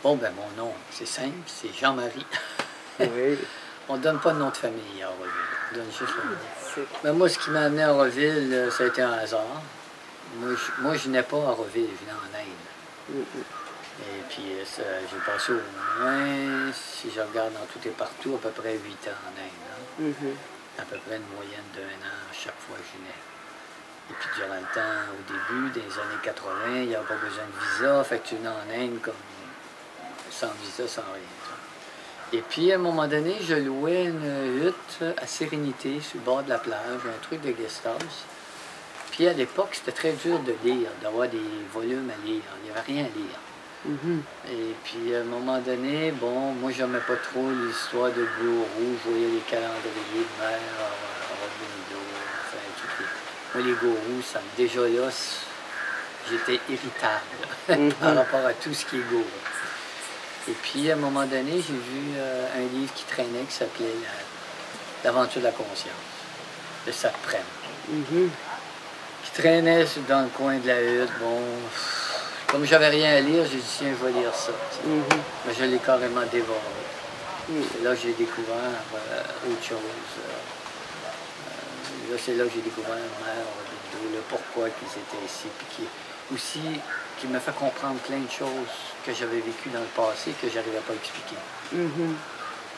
Bon, ben mon nom, c'est simple, c'est Jean-Marie. Oui. On ne donne pas de nom de famille à Auroville, on donne juste le nom. C'est... Ben, moi, ce qui m'a amené à Auroville, ça a été un hasard. Moi, je n'ai pas à Auroville, je venais en Inde. Et puis, j'ai passé au moins, si je regarde dans tout et partout, à peu près 8 ans en Inde. À peu près une moyenne d'1 an chaque fois que je venais. Et puis, durant le temps, au début, des années 80, il n'y avait pas besoin de visa. Fait que tu venais en Inde comme sans visa, sans rien. Et puis, à un moment donné, je louais une hutte à Sérénité, sur le bord de la plage, un truc de guest house. Puis, à l'époque, c'était très dur de lire, d'avoir des volumes à lire. Il n'y avait rien à lire. Et puis, à un moment donné, bon, moi, j'aimais pas trop l'histoire de gourous. Je voyais les calendriers de mer, Robin-Hood, enfin, tout les... Moi, les gourous, déjà là, j'étais irritable par rapport à tout ce qui est gourou. Et puis, à un moment donné, j'ai vu un livre qui traînait qui s'appelait L'aventure de la conscience, de Sartre. Qui traînait dans le coin de la hutte. Bon, comme j'avais rien à lire, j'ai dit, tiens, je vais lire ça. Mais je l'ai carrément dévoré. Et là, j'ai découvert autre chose. Là, c'est là que j'ai découvert Mère, le pourquoi qu'ils étaient ici, puis qui me fait comprendre plein de choses que j'avais vécues dans le passé que je n'arrivais pas à expliquer.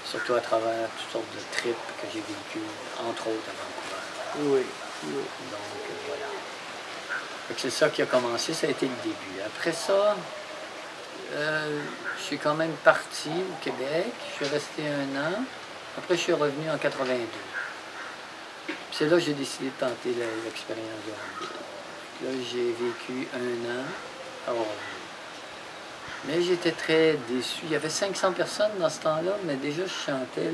Surtout à travers toutes sortes de trips que j'ai vécues, entre autres à Vancouver. Donc, voilà. C'est ça qui a commencé, ça a été le début. Après ça, je suis quand même parti au Québec. Je suis resté 1 an. Après, je suis revenu en 82. C'est là que j'ai décidé de tenter l'expérience de Auroville. Là, j'ai vécu 1 an à Auroville. Mais j'étais très déçu. Il y avait 500 personnes dans ce temps-là, mais déjà, je chantais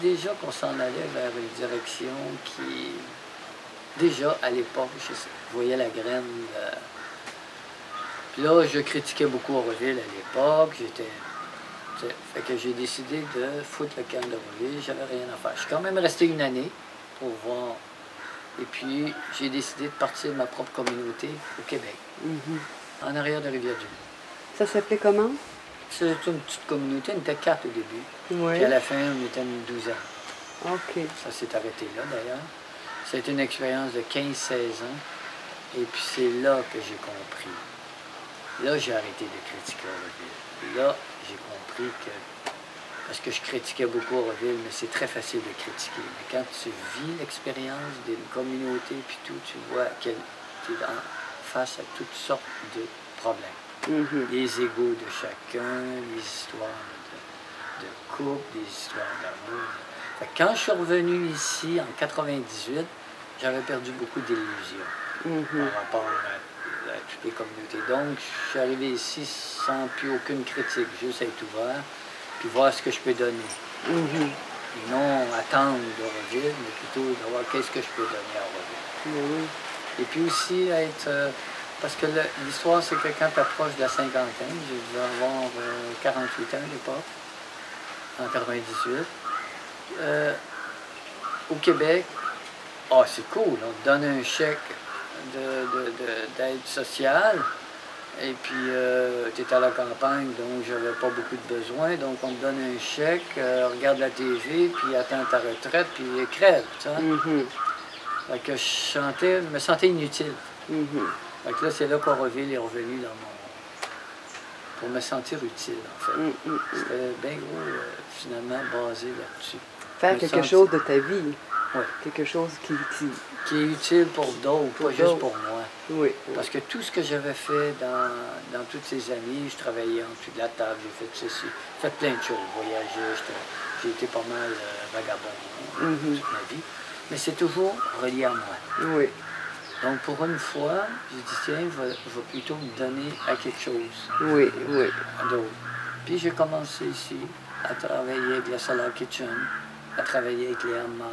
déjà qu'on s'en allait vers une direction qui... Déjà, à l'époque, je voyais la graine. Puis là, je critiquais beaucoup Auroville à l'époque. Fait que j'ai décidé de foutre le camp d'Auroville. J'avais rien à faire. Je suis quand même resté 1 année pour voir. Et puis, j'ai décidé de partir de ma propre communauté au Québec, en arrière de Rivière-du-Loup. Ça s'appelait comment? C'était une petite communauté. On était 4 au début. Oui. Puis à la fin, on était une 12 ans. OK. Ça s'est arrêté là, d'ailleurs. C'était une expérience de 15-16 ans. Et puis c'est là que j'ai compris. Là, j'ai arrêté de critiquer Auroville. Là, j'ai compris que... Parce que je critiquais beaucoup Auroville, mais c'est très facile de critiquer. Mais quand tu vis l'expérience d'une communauté, puis tout, tu vois que tu es face à toutes sortes de problèmes. Les égos de chacun, les histoires de couple, des histoires d'amour. Quand je suis revenu ici en 98, j'avais perdu beaucoup d'illusions par rapport à toutes les communautés. Donc, je suis arrivé ici sans plus aucune critique, juste être ouvert, puis voir ce que je peux donner. Et non attendre d'Auroville, mais plutôt de voir qu'est-ce que je peux donner à Auroville. Et puis aussi être... parce que l'histoire, c'est que quand tu approches de la cinquantaine, j'ai dû avoir 48 ans à l'époque, en 98, au Québec, c'est cool, on te donne un chèque d'aide sociale, et puis tu es à la campagne, donc j'avais pas beaucoup de besoins, donc on te donne un chèque, regarde la TV, puis attends ta retraite, puis crève, tu sais. Fait que je me sentais inutile. Fait que là, c'est là qu'Auroville est revenu dans pour me sentir utile, en fait. C'était bien gros, finalement, basé là-dessus. Faire quelque chose de ta vie. Oui. Quelque chose qui est utile pour d'autres, pas juste pour moi. Oui. Parce que tout ce que j'avais fait dans toutes ces années, je travaillais en dessous de la table, j'ai fait ceci, j'ai fait plein de choses, voyagé, j'ai été pas mal vagabond toute ma vie. Mais c'est toujours relié à moi. Oui. Donc, pour une fois, j'ai dit, tiens, je vais plutôt me donner à quelque chose. Oui. D'autre. Puis j'ai commencé ici à travailler avec la Solar Kitchen, à travailler avec les Amma.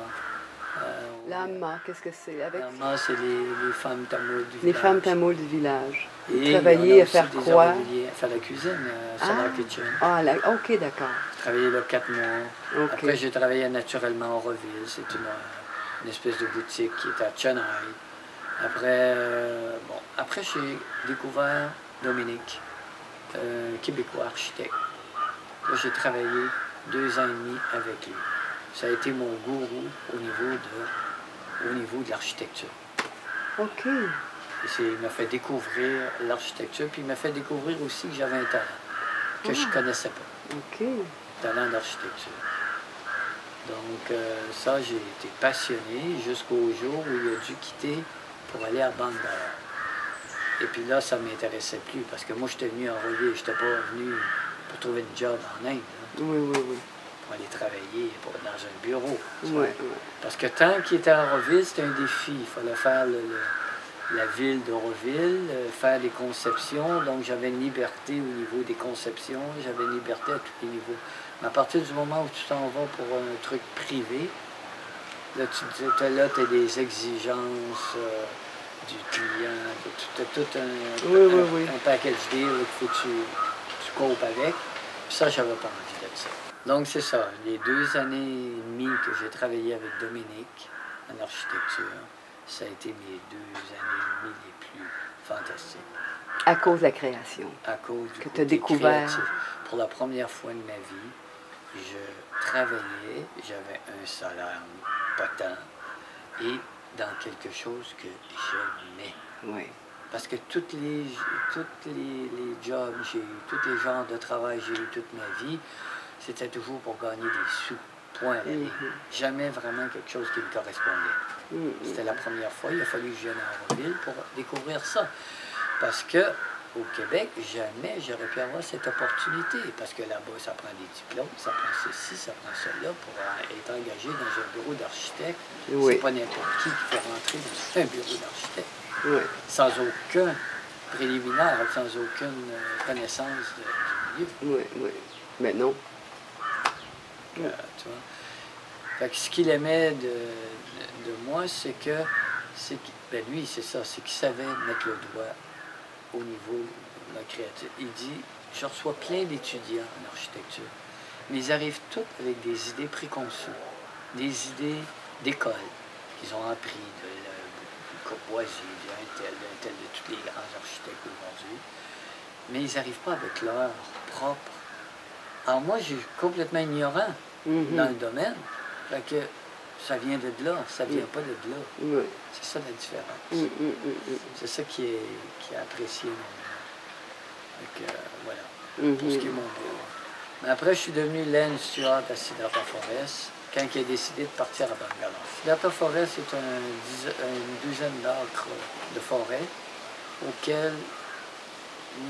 L'Amma, qu'est-ce que c'est? Les Amma, c'est les femmes tamoules du village. Les femmes tamoules du village. Et travailler à faire quoi? À faire la cuisine, Solar Kitchen. OK, d'accord. J'ai travaillé là 4 mois. Okay. Après, j'ai travaillé naturellement à Auroville. C'est une espèce de boutique qui est à Chennai. Après, après j'ai découvert Dominique. Québécois, architecte. Là, j'ai travaillé 2 ans et demi avec lui. Ça a été mon gourou au niveau de l'architecture. OK. Il m'a fait découvrir l'architecture, puis il m'a fait découvrir aussi que j'avais un talent que je ne connaissais pas. OK. Talent d'architecture. Donc, ça, j'ai été passionné jusqu'au jour où il a dû quitter pour aller à Bangalore. Et puis là, ça ne m'intéressait plus parce que moi, j'étais venu en Rouville. Je n'étais pas venu pour trouver un job en Inde. Là, Oui. pour aller travailler dans un bureau. Oui. Parce que tant qu'il était à Rouville, c'était un défi. Il fallait faire la ville d'Auroville, faire des conceptions. Donc, j'avais une liberté au niveau des conceptions. J'avais une liberté à tous les niveaux. Mais à partir du moment où tu t'en vas pour un truc privé, là, tu as des exigences du client. Tu as tout un package deal qu'il faut que tu copes avec. Puis ça, j'avais pas envie de ça. Donc, c'est ça. Les 2 années et demie que j'ai travaillé avec Dominique en architecture, ça a été mes 2 années et demie les plus fantastiques. À cause de la création. À cause du que tu côté as découvert. créatif. Pour la première fois de ma vie, je travaillais, j'avais un salaire potent et dans quelque chose que j'aimais. Oui. Parce que tous les jobs j'ai eu, tous les genres de travail j'ai eu toute ma vie, c'était toujours pour gagner des sous. Point à la ligne. Jamais vraiment quelque chose qui me correspondait. C'était la première fois, il a fallu que je vienne à Rouville pour découvrir ça. Parce que au Québec, jamais j'aurais pu avoir cette opportunité. Parce que là-bas, ça prend des diplômes, ça prend ceci, ça prend cela pour être engagé dans un bureau d'architecte. Oui. C'est pas n'importe qui peut rentrer dans un bureau d'architecte. Oui. Sans aucun préliminaire, sans aucune connaissance du milieu. Oui. Mais non. Tu vois. Fait que ce qu'il aimait de moi, c'est que ben lui, c'est ça, c'est qu'il savait mettre le doigt au niveau de la créativité. Il dit, je reçois plein d'étudiants en architecture, mais ils arrivent tous avec des idées préconçues, des idées d'école qu'ils ont appris de Courvoisier, d'un tel, de tous les grands architectes aujourd'hui, mais ils n'arrivent pas avec leur propre. Alors moi, je suis complètement ignorant dans le domaine, fait que ça vient de là, ça vient pas de là. Oui. C'est ça la différence. C'est ça qui est apprécié énormément. Donc, voilà, pour ce qui est mon bureau. Mais après, je suis devenu Len Stewart à Siddhartha Forest quand il a décidé de partir à Bangalore. Siddhartha Forest est une douzaine d'acres de forêt auquel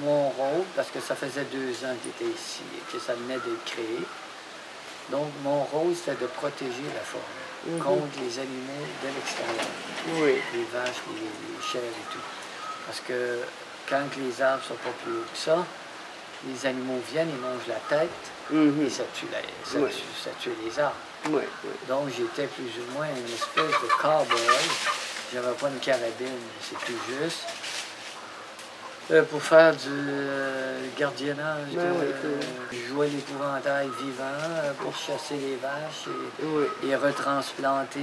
mon rôle, parce que ça faisait 2 ans qu'il était ici et que ça venait d'être créé, donc mon rôle c'était de protéger la forêt contre les animaux de l'extérieur. Oui. Les vaches, les chèvres et tout. Parce que quand les arbres sont pas plus hauts que ça, les animaux viennent, ils mangent la tête et ça tue les arbres. Oui. Donc j'étais plus ou moins une espèce de cowboy. J'avais pas une carabine, c'est tout juste. Pour faire du gardiennage, jouer l'épouvantail vivant, pour chasser les vaches et retransplanter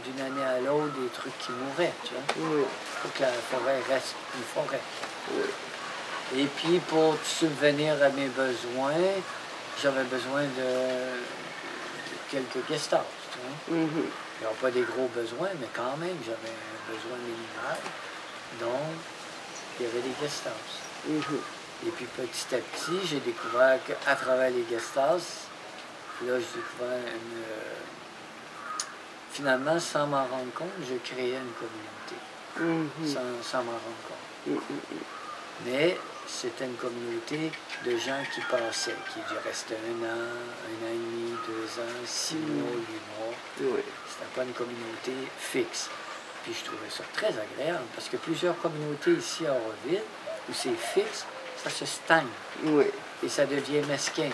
d'une année à l'autre des trucs qui mouraient, tu vois. Oui. Pour que la forêt reste une forêt. Oui. Et puis pour subvenir à mes besoins, j'avais besoin de quelques guest house, tu vois. Il n'y a pas des gros besoins, mais quand même, j'avais un besoin minimal. Donc, il y avait des guest house. Et puis petit à petit, j'ai découvert qu'à travers les guest house, là, j'ai découvert finalement, sans m'en rendre compte, je créais une communauté. Sans m'en rendre compte. Mais c'était une communauté de gens qui passaient, qui restaient 1 an, 1 an et demi, 2 ans, 6 mois, 8 mois. Oui. C'était pas une communauté fixe. Puis je trouvais ça très agréable, parce que plusieurs communautés ici à Auroville, où c'est fixe, ça se stagne. Oui. Et ça devient mesquin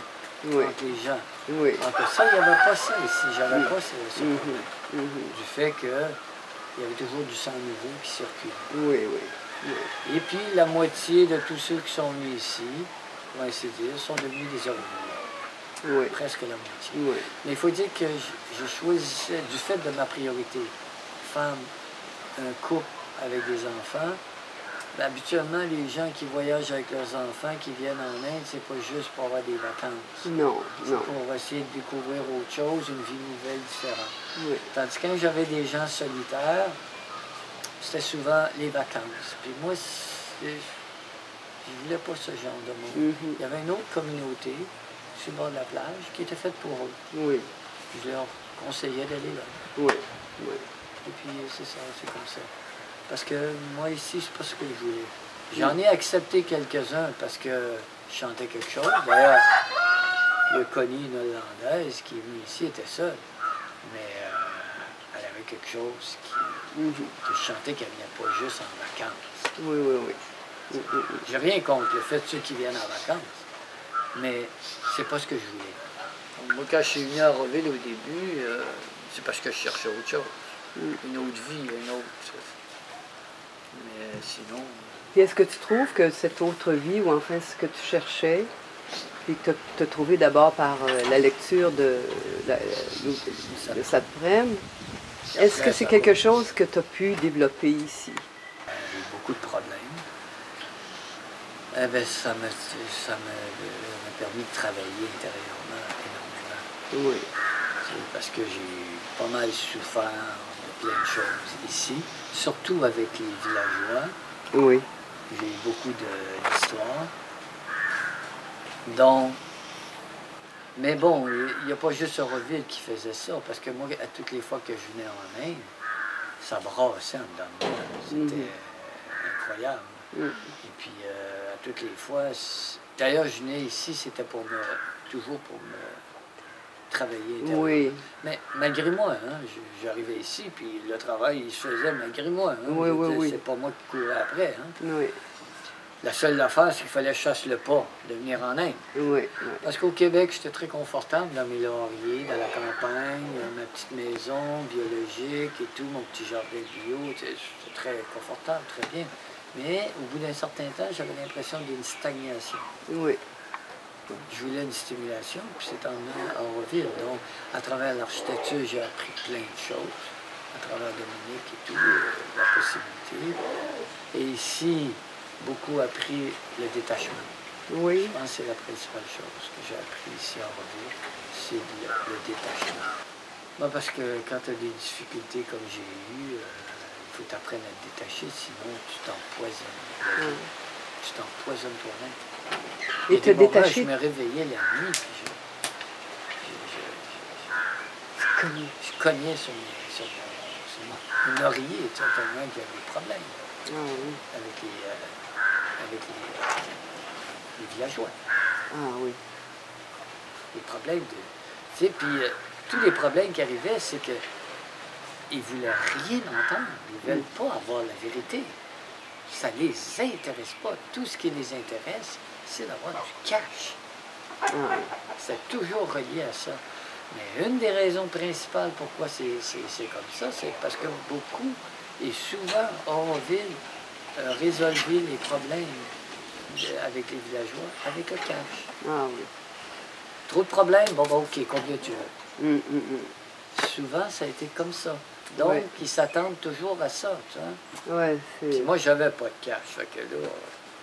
entre les gens. Oui. Alors ça, il n'y avait pas ça ici. J'avais pas ce problème. Du fait qu'il y avait toujours du sang nouveau qui circulait. Oui. Et puis la moitié de tous ceux qui sont venus ici, pour ainsi dire, sont devenus des Aurovillois. Oui. Presque la moitié. Oui. Mais il faut dire que je choisissais, du fait de ma priorité, femme, un couple avec des enfants, Ben, habituellement, les gens qui voyagent avec leurs enfants, qui viennent en Inde, c'est pas juste pour avoir des vacances. Non, C'est non. pour essayer de découvrir autre chose, une vie nouvelle, différente. Oui. Tandis que quand j'avais des gens solitaires, c'était souvent les vacances. Puis moi, je voulais pas ce genre de monde. Mhm. Il y avait une autre communauté sur le bord de la plage qui était faite pour eux. Oui, Je leur conseillais d'aller là. oui, oui. Et puis c'est ça, c'est comme ça. Parce que moi ici, c'est pas ce que je voulais. J'en ai accepté quelques-uns parce que je chantais quelque chose. D'ailleurs, le Connie, une Hollandaise qui est venue ici, était seule. Mais elle avait quelque chose Mhm. que je chantais qu'elle venait pas juste en vacances. Oui, oui, oui. Mhm. J'ai rien contre le fait de ceux qui viennent en vacances. Mais c'est pas ce que je voulais. Donc, moi, quand je suis venu à Rouville au début, c'est parce que je cherchais autre chose. Une autre vie, une autre. Mais sinon. Puis est-ce que tu trouves que cette autre vie, ou enfin ce que tu cherchais, puis que tu as trouvé d'abord par la lecture de Satprem, est-ce que c'est quelque chose que tu as pu développer ici? J'ai eu beaucoup de problèmes. Eh bien, ça m'a permis de travailler intérieurement énormément. Oui. C'est parce que j'ai pas mal souffert de plein de choses ici, surtout avec les villageois. Oui. J'ai eu beaucoup d'histoires. Donc, mais bon, il n'y a pas juste Auroville qui faisait ça, parce que moi, à toutes les fois que je venais en Inde, ça brassait en dedans de moi. C'était incroyable. Et puis, à toutes les fois, d'ailleurs, je venais ici, c'était toujours pour me travailler intérieurement. Oui. Mais malgré moi, hein, j'arrivais ici, puis le travail, il se faisait malgré moi. Hein. Oui, oui, oui. C'est pas moi qui courais après. Hein. Oui. La seule affaire, c'est qu'il fallait que je fasse le pas de venir en Inde. Oui. Oui. Parce qu'au Québec, j'étais très confortable dans mes lauriers, dans la campagne, ma petite maison biologique et tout, mon petit jardin bio. C'était très confortable, très bien. Mais au bout d'un certain temps, j'avais l'impression d'une stagnation. Oui. Je voulais une stimulation, puis c'est en Auroville. Donc, à travers l'architecture, j'ai appris plein de choses, à travers Dominique et tout, la possibilité. Et ici, beaucoup appris le détachement. Oui. Je pense que c'est la principale chose que j'ai appris ici à Auroville, c'est le détachement. Moi, parce que quand tu as des difficultés comme j'ai eu, il faut t'apprendre à te détacher, sinon tu t'empoisonnes. Tu t'empoisonnes toi-même. Et te détacher. Je me réveillais la nuit, puis je cognais sur mon oreiller, tellement qu'il y avait des problèmes avec les villageois. Ah oui. Les problèmes de... Tu sais, puis tous les problèmes qui arrivaient, c'est que ils ne voulaient rien entendre. Ils ne veulent pas avoir la vérité. Ça ne les intéresse pas. Tout ce qui les intéresse, c'est d'avoir du cash. C'est toujours relié à ça. Mais une des raisons principales pourquoi c'est comme ça, c'est parce que beaucoup et souvent, Auroville résolvait les problèmes avec les villageois avec le cash. Ah oui. Trop de problèmes? Bon, ok, combien tu veux? Souvent, ça a été comme ça. Donc, ils s'attendent toujours à ça, tu vois. Ouais, puis moi, j'avais pas de cash, fait que là...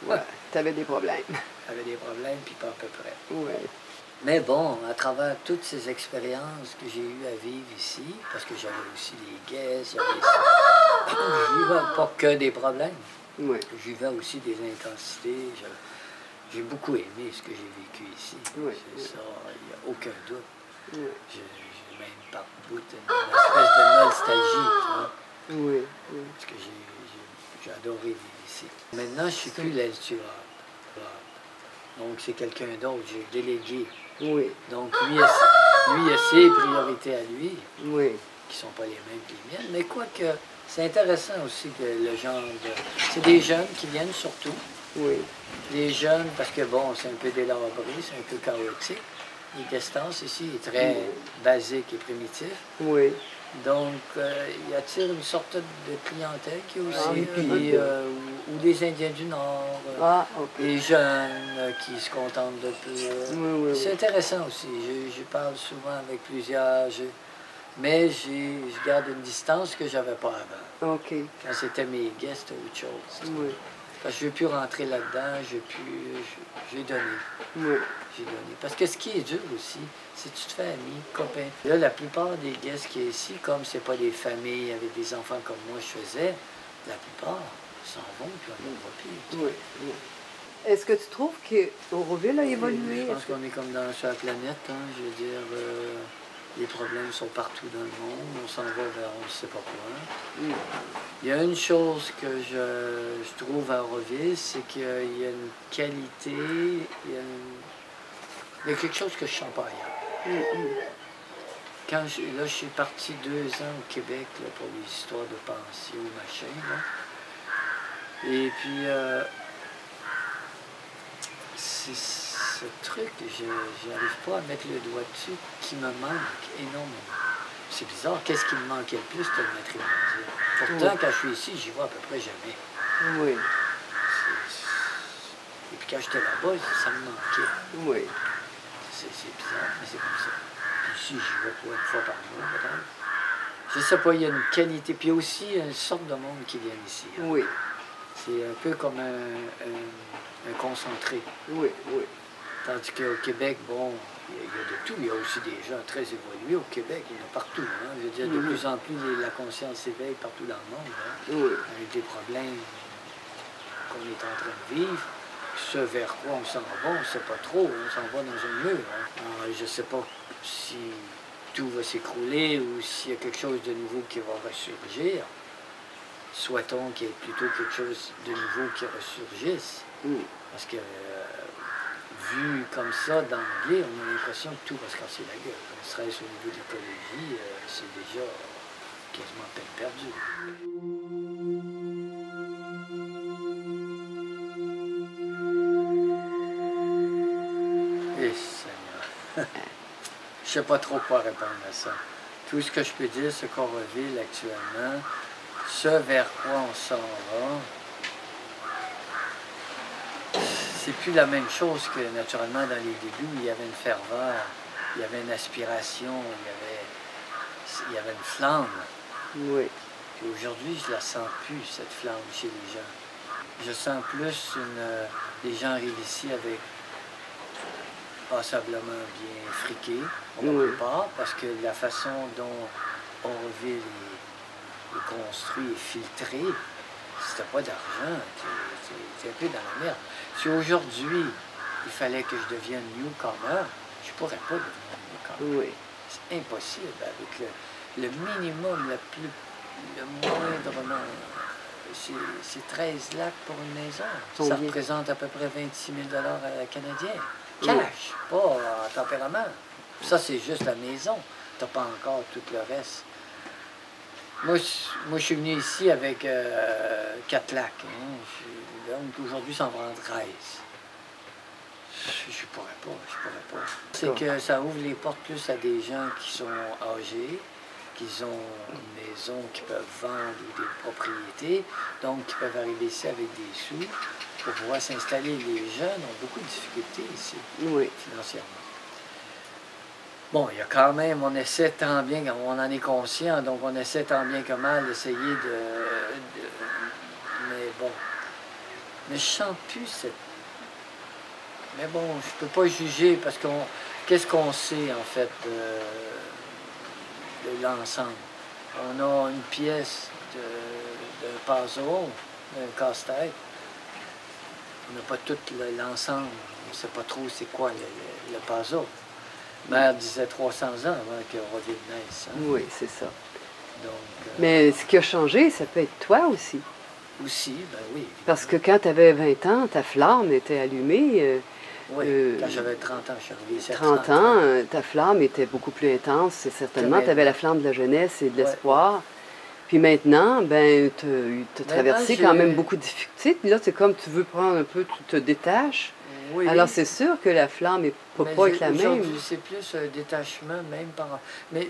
Ouais, t'avais des problèmes. J'avais des problèmes, puis pas à peu près. Ouais. Mais bon, à travers toutes ces expériences que j'ai eues à vivre ici, parce que j'avais aussi des guests, je vivais pas que des problèmes. Ouais. Je vivais aussi des intensités. J'ai beaucoup aimé ce que j'ai vécu ici. Ouais. C'est ça, il n'y a aucun doute. Ouais. J'ai même par bout une espèce de nostalgie, tu vois. Oui. Parce que j'ai adoré vivre ici. Maintenant, je ne suis plus l'instituteur. Donc, c'est quelqu'un d'autre. J'ai délégué. Oui. Donc, lui a ses priorités à lui, Oui. qui ne sont pas les mêmes que les miennes. Mais quoique, c'est intéressant aussi que le genre de... C'est des jeunes qui viennent surtout. Oui. Les jeunes, parce que bon, c'est un peu délabré, c'est un peu chaotique. Les guest house ici est très basique et primitif. Oui. Donc, il attire une sorte de clientèle qui est aussi, ou des Indiens du Nord, les jeunes qui se contentent de peu. C'est intéressant aussi. Je parle souvent avec plusieurs, mais je garde une distance que je n'avais pas avant. OK. Quand c'était mes guests, autre chose. Oui. Parce que je ne veux plus rentrer là-dedans, j'ai donné. Oui. J'ai donné. Parce que ce qui est dur aussi, c'est que tu te fais amis, copains. Là, la plupart des guests qui est ici, comme c'est pas des familles avec des enfants comme moi je faisais, la plupart s'en vont puis on ne voit plus. Oui, oui. Est-ce que tu trouves qu'Auroville a évolué? Je pense qu'on est comme sur la planète, hein, je veux dire, les problèmes sont partout dans le monde, on s'en va vers on ne sait pas quoi. Mm. Il y a une chose que je trouve à Auroville, c'est qu'il y a une qualité, il y a quelque chose que je ne sens pas ailleurs. Mm, mm. Quand je suis parti 2 ans au Québec là, pour les histoires de pension, machin, là. Et puis, c'est ce truc, je n'arrive pas à mettre le doigt dessus, qui me manque énormément. C'est bizarre, qu'est-ce qui me manquait le plus, c'était le matrimonial. Pourtant, quand je suis ici, j'y vais à peu près jamais. Oui. Et puis quand j'étais là-bas, ça me manquait. Oui. C'est bizarre, mais c'est comme ça. Puis ici, j'y vais quoi, une fois par mois, peut-être. Je sais pas, il y a une qualité. Puis aussi, il y a une sorte de monde qui vient ici. Hein. Oui. C'est un peu comme un concentré. Oui, oui. Tandis qu'au Québec, bon, il y a de tout. Il y a aussi des gens très évolués au Québec. Il y en a partout. Hein. Je veux dire, de plus en plus, la conscience s'éveille partout dans le monde. Hein. Oui. Avec des problèmes qu'on est en train de vivre. Ce vers quoi on s'en va, on ne sait pas trop. On s'en va dans un mur. Hein. Alors, je ne sais pas si tout va s'écrouler ou s'il y a quelque chose de nouveau qui va ressurgir. Souhaitons qu'il y ait plutôt quelque chose de nouveau qui ressurgisse. Parce que, vu comme ça, d'emblée, on a l'impression que tout va se casser la gueule. Ne serait-ce au niveau de l'écologie, c'est déjà quasiment peine perdue. Eh, Seigneur! Je ne sais pas trop quoi répondre à ça. Tout ce que je peux dire, c'est qu'Auroville, actuellement, ce vers quoi on s'en va, c'est plus la même chose que naturellement dans les débuts, il y avait une ferveur, il y avait une aspiration, il y avait une flamme. Oui. Puis aujourd'hui, je la sens plus, cette flamme chez les gens. Je sens plus les gens arrivent ici avec passablement bien friqués, pour la plupart, parce que la façon dont Auroville est construit et filtré, c'était pas d'argent, c'est un peu dans la merde. Si aujourd'hui, il fallait que je devienne newcomer, je pourrais pas devenir newcomer. Oui. C'est impossible avec le minimum, le moindrement. C'est 13 lacs pour une maison. Ça représente à peu près 26 000 canadiens. Cash, pas en tempérament. Ça, c'est juste la maison. Tu n'as pas encore tout le reste. Moi, je suis venu ici avec 4 lacs. Hein. Donc, aujourd'hui, ça en prend 13. Je pourrais pas. C'est que ça ouvre les portes plus à des gens qui sont âgés, qui ont une maison, qui peuvent vendre ou des propriétés, donc qui peuvent arriver ici avec des sous pour pouvoir s'installer. Les jeunes ont beaucoup de difficultés ici, financièrement. Bon, il y a quand même, on essaie tant bien, on en est conscient, donc on essaie tant bien que mal d'essayer mais bon. Mais je sens plus cette... Mais bon, je peux pas juger parce qu'est-ce qu'on sait en fait de l'ensemble? On a une pièce d'un puzzle, d'un casse-tête. On n'a pas tout l'ensemble. On ne sait pas trop c'est quoi le puzzle. Mère disait 300 ans avant qu'Auroville naisse. Hein? Oui, c'est ça. Donc, mais ce qui a changé, ça peut être toi aussi. Aussi, ben oui. Parce que quand tu avais 20 ans, ta flamme était allumée. Oui, quand j'avais 30 ans, je suis arrivé. 30 ans, ta flamme était beaucoup plus intense. Certainement, tu avais la flamme de la jeunesse et de l'espoir. Ouais. Puis maintenant, ben, tu as traversé quand même beaucoup de difficultés. Là, c'est comme tu veux prendre un peu, tu te détaches. Oui. Alors, c'est sûr que la flamme ne peut pas être la même. C'est plus un détachement, même par... Mais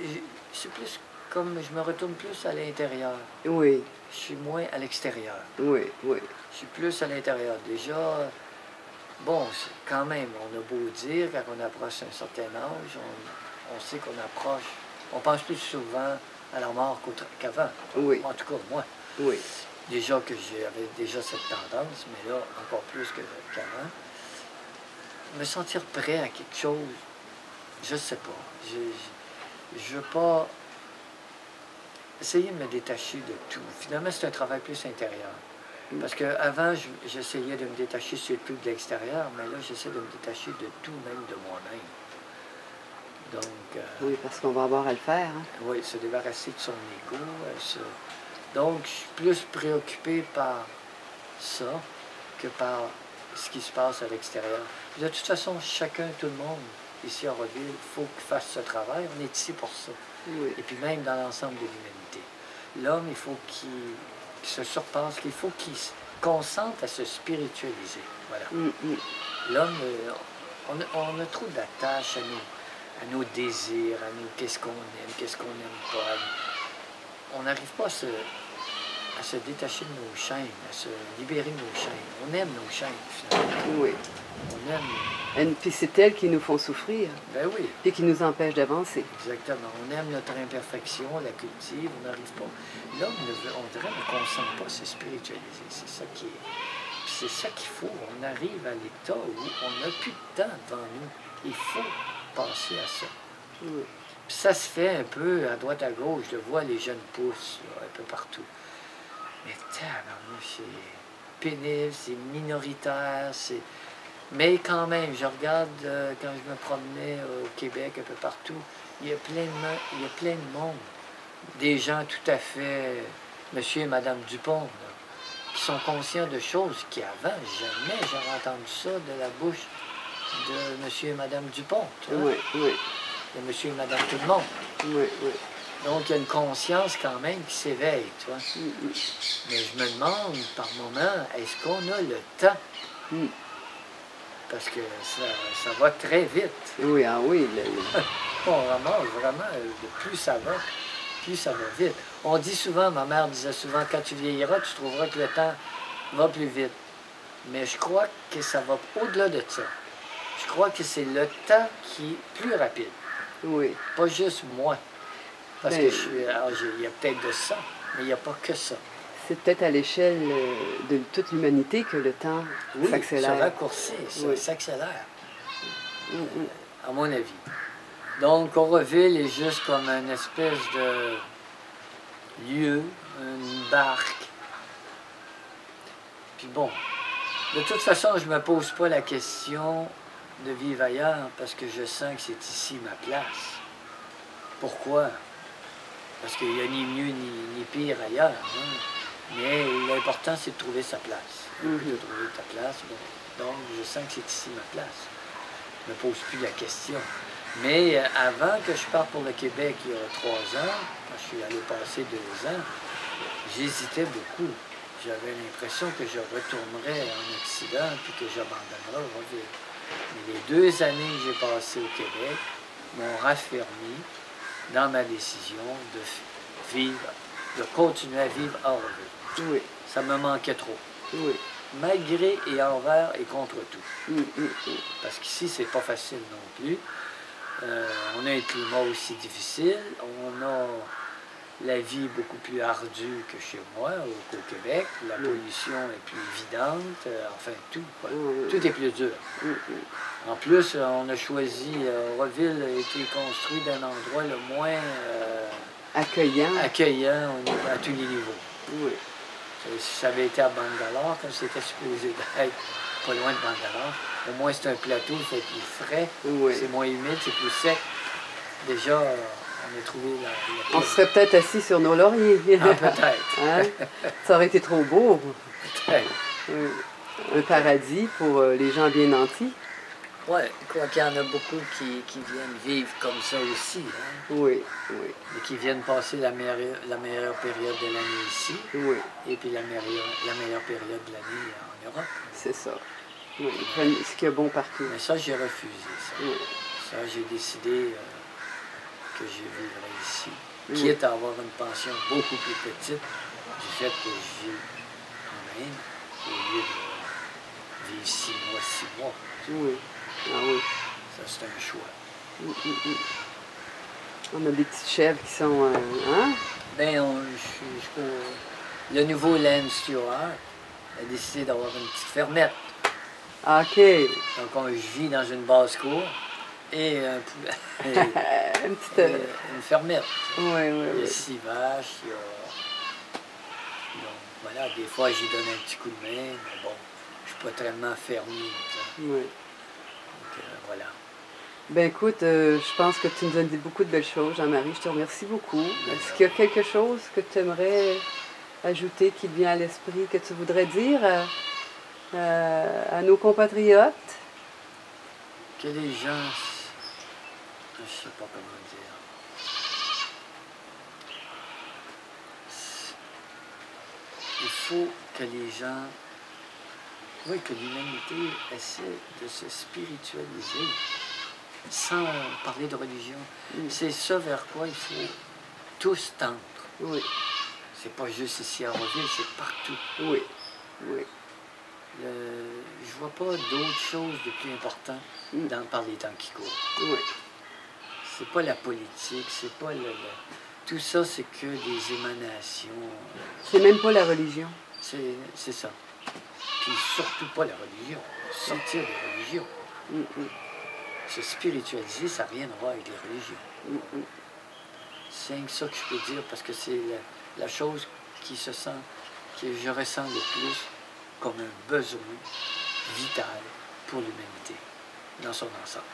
c'est plus comme je me retourne plus à l'intérieur. Oui. Je suis moins à l'extérieur. Oui, oui. Je suis plus à l'intérieur. Déjà, bon, quand même, on a beau dire, quand on approche un certain âge, on sait qu'on approche. On pense plus souvent à la mort qu'avant. Oui. En tout cas, moi. Oui. déjà que j'avais déjà cette tendance, mais là, encore plus qu'avant. Me sentir prêt à quelque chose, je sais pas. Je veux pas essayer de me détacher de tout. Finalement, c'est un travail plus intérieur. Parce qu'avant, j'essayais de me détacher surtout de l'extérieur, mais là, j'essaie de me détacher de tout, même de moi-même. Donc... oui, parce qu'on va avoir à le faire. Hein? Oui, se débarrasser de son ego. Donc, je suis plus préoccupé par ça que par ce qui se passe à l'extérieur. De toute façon, chacun, tout le monde, ici à Rotteville, il faut qu'il fasse ce travail. On est ici pour ça. Oui. Et puis même dans l'ensemble de l'humanité. L'homme, il faut qu'il se surpasse, qu'il faut qu'il consente à se spiritualiser. Voilà. L'homme, on a trop d'attaches à nos désirs, à nous, qu'est-ce qu'on aime, qu'est-ce qu'on n'aime pas. On n'arrive pas à se détacher de nos chaînes, à se libérer de nos chaînes. On aime nos chaînes, finalement. Oui. On aime... Et puis c'est elles qui nous font souffrir. Ben oui. Et qui nous empêchent d'avancer. Exactement. On aime notre imperfection, on la cultive, on n'arrive pas. L'homme, on dirait, ne consent pas à se spiritualiser. C'est ça qui est... Puis c'est ça qu'il faut. On arrive à l'état où on n'a plus de temps devant nous. Il faut passer à ça. Oui. Puis ça se fait un peu à droite à gauche. Je le vois, les jeunes poussent là, un peu partout. Mais tabarnouche, c'est pénible, c'est minoritaire, c'est... Mais quand même, je regarde quand je me promenais au Québec, un peu partout, il y a plein de monde. Des gens tout à fait, monsieur et madame Dupont, là, qui sont conscients de choses qui avant, jamais j'aurais entendu ça de la bouche de monsieur et madame Dupont. Tu vois? Oui, oui. De monsieur et madame tout le monde. Oui, oui. Donc, il y a une conscience quand même qui s'éveille, tu vois. Mais je me demande, par moment, est-ce qu'on a le temps? Parce que ça va très vite. Oui, ah oui. On ramasse vraiment, plus ça va vite. On dit souvent, ma mère disait souvent, quand tu vieilliras, tu trouveras que le temps va plus vite. Mais je crois que ça va au-delà de ça. Je crois que c'est le temps qui est plus rapide. Oui. Pas juste moi. Parce que il y a peut-être de ça, mais il n'y a pas que ça. C'est peut-être à l'échelle de toute l'humanité que le temps s'accélère. Se raccourcit, ça s'accélère, à mon avis. Donc, Auroville est juste comme une espèce de lieu, une barque. Puis bon, de toute façon, je ne me pose pas la question de vivre ailleurs parce que je sens que c'est ici ma place. Pourquoi? Parce qu'il n'y a ni mieux ni pire ailleurs. Hein? Mais l'important, c'est de trouver sa place. De trouver ta place. Bon. Donc, je sens que c'est ici ma place. Je ne me pose plus la question. Mais avant que je parte pour le Québec, il y a 3 ans, quand je suis allé passer 2 ans, j'hésitais beaucoup. J'avais l'impression que je retournerais en Occident puis que j'abandonnerais Auroville. Mais les 2 années que j'ai passées au Québec m'ont raffermi dans ma décision de vivre, de continuer à vivre à Auroville. Oui. Ça me manquait trop. Oui. Malgré et envers et contre tout. Parce qu'ici, c'est pas facile non plus. On a un climat aussi difficile. On a la vie beaucoup plus ardue que chez moi, au Québec. La pollution est plus évidente. Enfin, tout. Quoi. Tout est plus dur. En plus, on a choisi, Auroville a été construit d'un endroit le moins accueillant à tous les niveaux. Oui. Si ça avait été à Bangalore, comme c'était supposé d'être pas loin de Bangalore, au moins c'est un plateau, c'est plus frais, c'est moins humide, c'est plus sec. Déjà, on a trouvé la on serait peut-être assis sur nos lauriers. Ah, peut-être. Hein? Ça aurait été trop beau. Peut-être. Un paradis pour les gens bien nantis. Oui, quoi qu'il y en a beaucoup qui viennent vivre comme ça aussi. Hein? Oui. Et qui viennent passer la meilleure période de l'année ici. Oui. Et puis la meilleure période de l'année en Europe. C'est ça. Oui, ils prennent ce qu'il y a bon partout. Mais ça, j'ai refusé. Ça, ça j'ai décidé que je vivrais ici. Quitte à avoir une pension beaucoup plus petite du fait que je vis en Inde, au lieu de vivre 6 mois. Oui. Ah oui. Ça, c'est un choix. On a des petites chèvres qui sont... hein? Ben, le nouveau Lance Stewart a décidé d'avoir une petite fermette. OK. Donc, je vis dans une basse-cour et, Une petite... une fermette. Oui, oui, Il y a oui. 6 vaches, il y a... Donc, voilà, des fois, j'y donne un petit coup de main, mais bon, je suis pas tellement fermier. Oui. Donc, voilà. Ben écoute, je pense que tu nous as dit beaucoup de belles choses, Jean-Marie. Je te remercie beaucoup. Est-ce qu'il y a quelque chose que tu aimerais ajouter qui te vient à l'esprit, que tu voudrais dire à nos compatriotes? Que les gens... Je sais pas comment dire. Il faut que les gens... Oui, que l'humanité essaie de se spiritualiser sans parler de religion. C'est ça vers quoi il faut tous tendre. Oui. C'est pas juste ici à Rouville, c'est partout. Oui. Oui. Je vois pas d'autre chose de plus important par les temps qui courent. Oui. C'est pas la politique, c'est pas tout ça, c'est que des émanations. C'est même pas la religion. C'est ça. Puis surtout pas la religion. Sortir des religions. Se spiritualiser, ça n'a rien à voir avec les religions. C'est ça que je peux dire parce que c'est la chose qui se sent, que je ressens le plus comme un besoin vital pour l'humanité dans son ensemble.